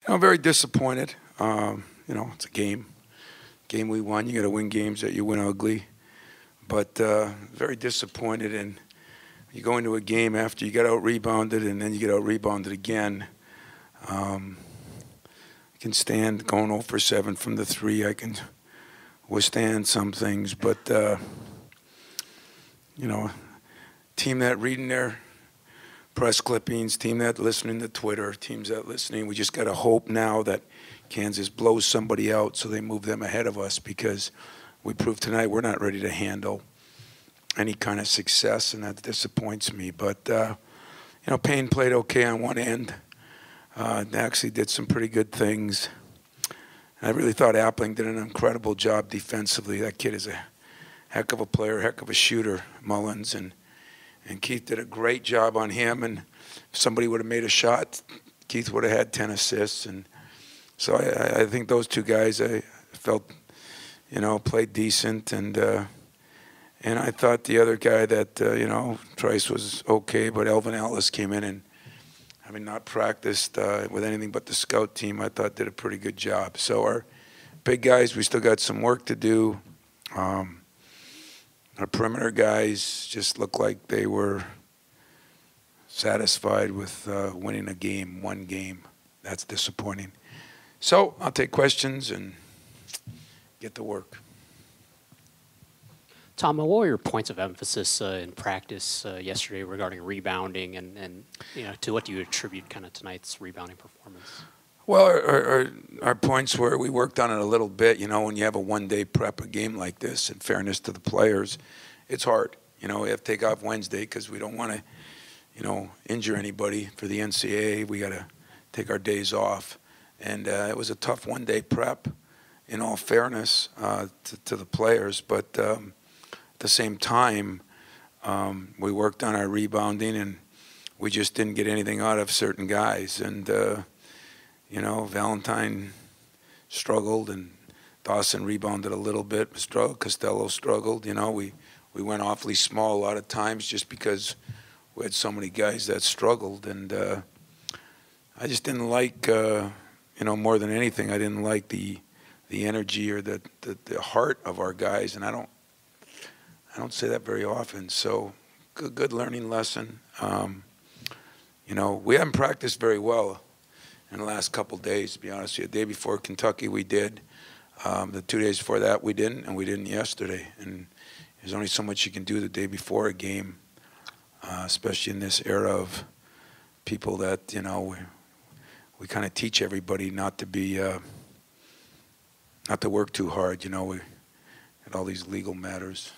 Very disappointed. It's a game. Game we won. You got to win games that you win ugly. But very disappointed. And you go into a game after you get out rebounded, and then you get out rebounded again. I can stand going 0 for 7 from the 3. I can withstand some things, but team that reading their press clippings, team that listening to Twitter, teams that listening, we just got to hope now that Kansas blows somebody out so they move them ahead of us, because we proved tonight we're not ready to handle any kind of success, and that disappoints me. But Payne played okay on one end. Actually did some pretty good things. I really thought Appling did an incredible job defensively. That kid is a heck of a player, heck of a shooter, Mullins, and Keith did a great job on him. And if somebody would have made a shot, Keith would have had 10 assists. And so I think those two guys, I felt, played decent. And I thought the other guy that, Trice was okay, but Elvin Ellis came in and, having not practiced with anything but the scout team, I thought did a pretty good job. So our big guys, we still got some work to do. Our perimeter guys just looked like they were satisfied with winning a game, one game. That's disappointing. So I'll take questions and get to work. Tom, what were your points of emphasis in practice yesterday regarding rebounding, and to what do you attribute kind of tonight's rebounding performance? Well, our points were we worked on it a little bit. When you have a one-day prep a game like this, in fairness to the players, it's hard. We have to take off Wednesday because we don't want to, injure anybody for the NCAA. We got to take our days off. And it was a tough one-day prep, in all fairness to the players. But at the same time, we worked on our rebounding, and we just didn't get anything out of certain guys. And, Valentine struggled, and Dawson rebounded a little bit. Costello struggled. We went awfully small a lot of times just because we had so many guys that struggled. And I just didn't like, more than anything, I didn't like the energy or the heart of our guys. And I don't say that very often. So good learning lesson. We haven't practiced very well in the last couple of days, to be honest with you. The day before Kentucky we did. The 2 days before that we didn't, and we didn't yesterday. And there's only so much you can do the day before a game, especially in this era of people that, we kind of teach everybody not to be, not to work too hard. We had all these legal matters.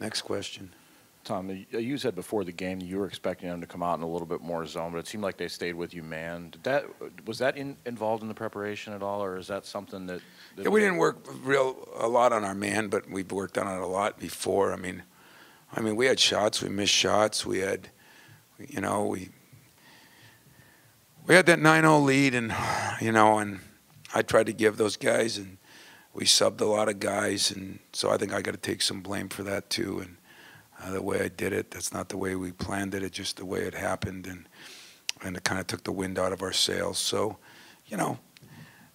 Next question. Tom, you said before the game you were expecting them to come out in a little bit more zone, but it seemed like they stayed with you, man. Was that involved in the preparation at all, or is that something that yeah, we didn't work a lot on our man, but we've worked on it a lot before. I mean, we had shots, we missed shots, we had, we had that 9-0 lead, and and I tried to give those guys, and we subbed a lot of guys, and so I think I got to take some blame for that too. And the way I did it, that's not the way we planned it. It's just the way it happened, and it kind of took the wind out of our sails. So,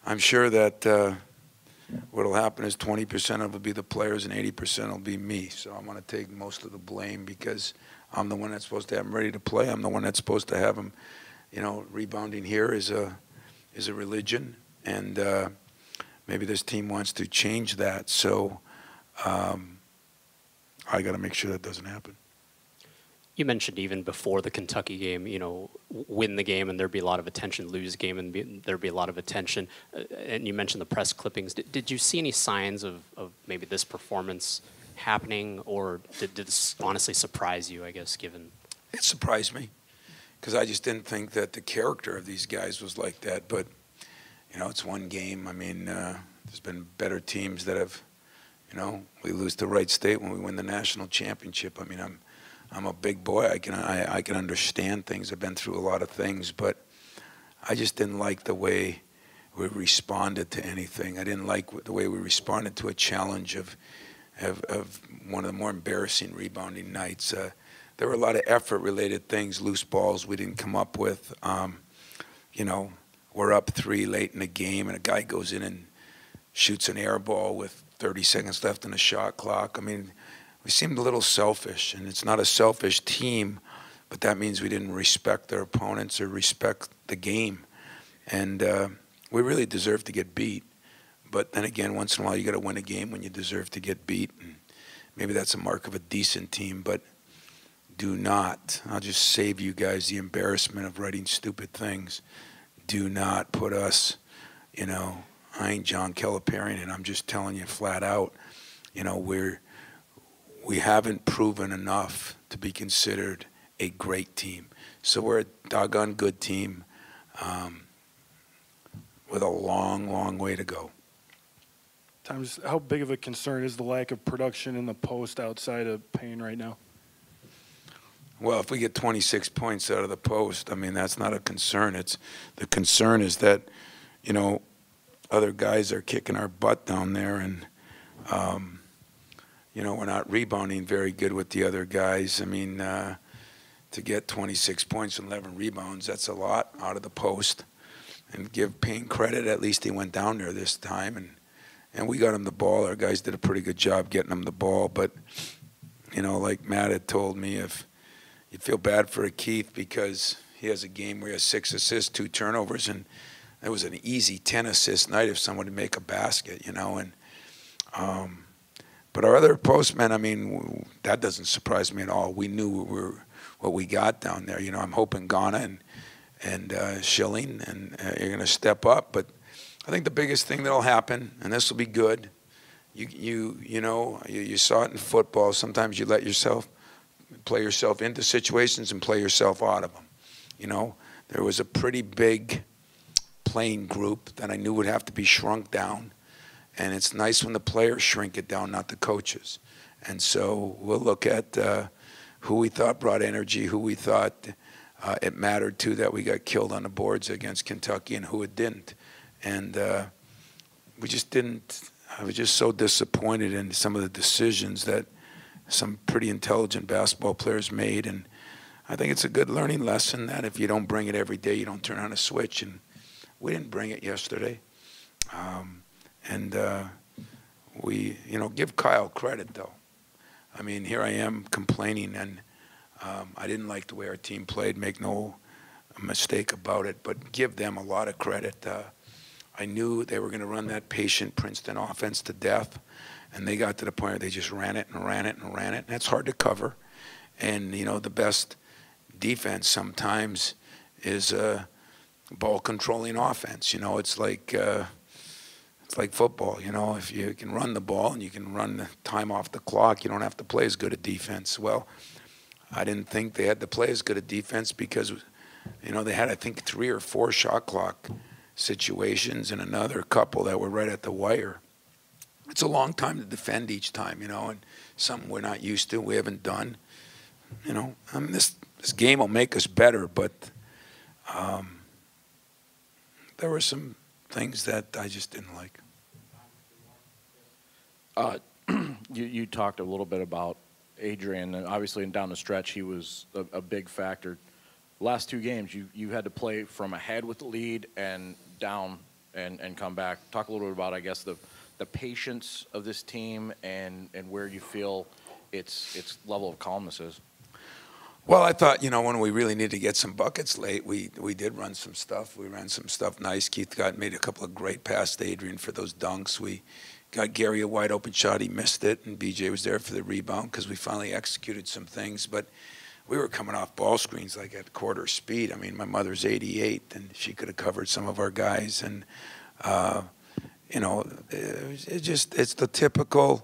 I'm sure that what will happen is 20% of it will be the players and 80% will be me. So I'm going to take most of the blame because I'm the one that's supposed to have them ready to play. I'm the one that's supposed to have them, rebounding here is a religion, and maybe this team wants to change that. So I got to make sure that doesn't happen. You mentioned even before the Kentucky game, win the game and there'd be a lot of attention, lose the game and there'd be a lot of attention. And you mentioned the press clippings. Did you see any signs of maybe this performance happening, or did this honestly surprise you, I guess, given? It surprised me because I just didn't think that the character of these guys was like that. But, it's one game. I mean, there's been better teams that have, we lose to Wright State when we win the national championship. I mean, I'm a big boy. I can understand things. I've been through a lot of things, but I just didn't like the way we responded to anything. I didn't like the way we responded to a challenge of one of the more embarrassing rebounding nights. There were a lot of effort-related things, loose balls we didn't come up with. we're up 3 late in the game, and a guy goes in and shoots an air ball with 30 seconds left in the shot clock. I mean, we seemed a little selfish, and it's not a selfish team, but that means we didn't respect their opponents or respect the game. And we really deserved to get beat. But then again, once in a while, you got to win a game when you deserve to get beat. And maybe that's a mark of a decent team, but do not, I'll just save you guys the embarrassment of writing stupid things. Do not put us, you know, I ain't John Caliparian, and I'm just telling you flat out, you know, we haven't proven enough to be considered a great team. So we're a doggone good team with a long, long way to go. Thomas, how big of a concern is the lack of production in the post outside of Payne right now? Well, if we get 26 points out of the post, I mean, that's not a concern. The concern is that, you know, other guys are kicking our butt down there, and, you know, we're not rebounding very good with the other guys. I mean, to get 26 points and 11 rebounds, that's a lot out of the post. And give Payne credit, at least he went down there this time, and we got him the ball. Our guys did a pretty good job getting him the ball. But, you know, like Matt had told me, if you feel bad for Keith because he has a game where he has 6 assists, 2 turnovers, and it was an easy 10-assist night if someone would make a basket, you know. And but our other postmen, I mean, that doesn't surprise me at all. We knew what we got down there. You know, I'm hoping Ghana and Schilling and you're going to step up. But I think the biggest thing that'll happen, and this will be good, you know, you saw it in football. Sometimes you let yourself play yourself into situations and play yourself out of them. You know, there was a pretty big playing group that I knew would have to be shrunk down. And it's nice when the players shrink it down, not the coaches. And so we'll look at who we thought brought energy, who we thought it mattered to that we got killed on the boards against Kentucky, and who it didn't. And we just didn't. I was just so disappointed in some of the decisions that some pretty intelligent basketball players made. And I think it's a good learning lesson that if you don't bring it every day, you don't turn on a switch. And we didn't bring it yesterday. We, you know, give Kyle credit, though. I mean, here I am complaining, and I didn't like the way our team played, make no mistake about it, but give them a lot of credit. I knew they were going to run that patient Princeton offense to death, and they got to the point where they just ran it and ran it and ran it, and that's hard to cover. And, you know, the best defense sometimes is ball-controlling offense. You know, it's like football. You know, if you can run the ball and you can run the time off the clock, you don't have to play as good a defense. Well, I didn't think they had to play as good a defense because, you know, they had, I think, 3 or 4 shot clock situations and another couple that were right at the wire. It's a long time to defend each time, you know, and something we're not used to, we haven't done. You know, I mean, this game will make us better, but there were some things that I just didn't like. You talked a little bit about Adrian, and obviously down the stretch he was a big factor. Last 2 games, you had to play from ahead with the lead and down and come back. Talk a little bit about, I guess, the patience of this team and where you feel its level of calmness is. Well, I thought, you know, when we really needed to get some buckets late, we did run some stuff. We ran some stuff nice. Keith made a couple of great passes to Adrian for those dunks. We got Gary a wide open shot. He missed it, and BJ was there for the rebound because we finally executed some things. But we were coming off ball screens like at quarter speed. I mean, my mother's 88, and she could have covered some of our guys. And, you know, it's the typical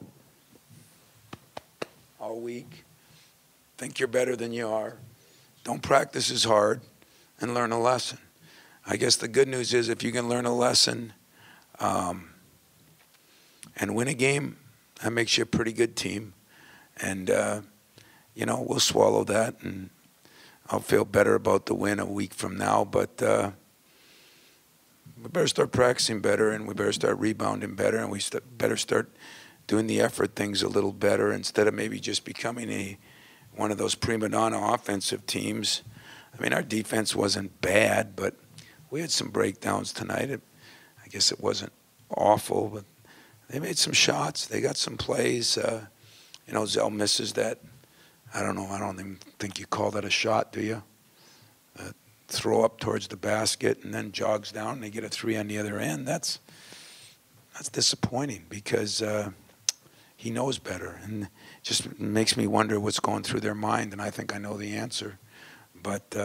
all week. Think you're better than you are. Don't practice as hard and learn a lesson. I guess the good news is if you can learn a lesson and win a game, that makes you a pretty good team. And, you know, we'll swallow that, and I'll feel better about the win a week from now. But we better start practicing better, and we better start rebounding better, and we better start doing the effort things a little better instead of maybe just becoming one of those prima donna offensive teams. I mean, our defense wasn't bad, but we had some breakdowns tonight. I guess it wasn't awful, but they made some shots. They got some plays. You know, Zell misses that. I don't know. I don't even think you call that a shot, do you? Throw up towards the basket and then jogs down and they get a three on the other end. That's disappointing because he knows better, and just makes me wonder what's going through their mind. And I think I know the answer, but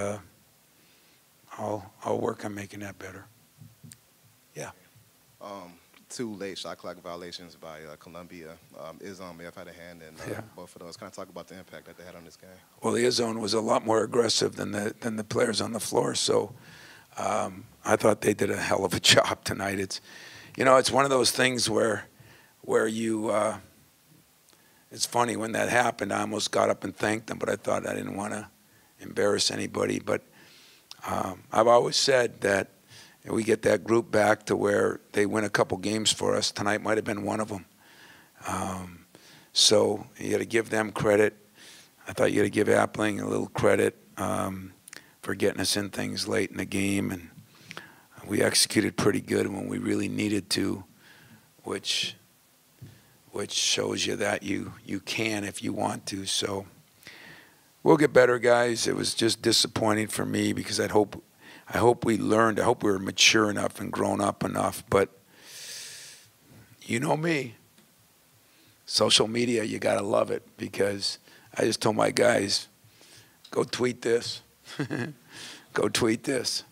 I'll work on making that better. Yeah. 2 late shot clock violations by Columbia. Izzo may have had a hand in both of those. Kind of talk about the impact that they had on this game. Well, the Izzo was a lot more aggressive than the players on the floor, so I thought they did a hell of a job tonight. It's, you know, it's one of those things where you. It's funny when that happened. I almost got up and thanked them, but I thought I didn't want to embarrass anybody. But I've always said that. And we get that group back to where they win a couple games for us. Tonight might have been one of them. So you got to give them credit. I thought you got to give Appling a little credit for getting us in things late in the game. And we executed pretty good when we really needed to, which shows you that you can if you want to. So we'll get better, guys. It was just disappointing for me because I hope we learned. I hope we were mature enough and grown up enough. But you know me. Social media, you got to love it because I just told my guys, go tweet this. Go tweet this.